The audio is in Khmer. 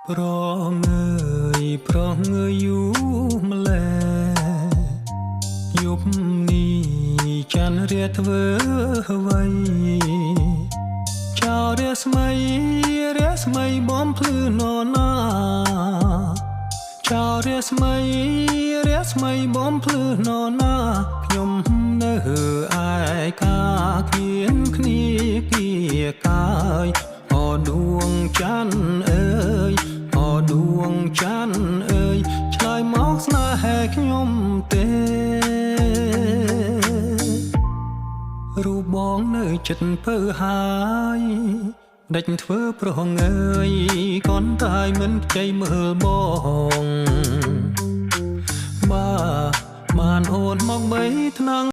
ប្រងើយប្រងើយយូម្ល៉េះយប់នេះច័ន្ទរាធ្វើអ្វីចោលរាស្មីបំភ្លឺនរណាចោលរាស្មីបំភ្លឺនរណាខ្ញុំនៅឯកាគ្មានគ្នាគៀកាយអដួងច័ន្ទអើយអដួងច័ន្ទអើយឆ្លើយមកស្នេហ៍ខ្ញុំទេរូបបងនៅចិត្តពើហើយដេចធ្វើប្រងើយកូនតាយមិនខ្ចីមើលបងបានអូនមក3ថ្នាំង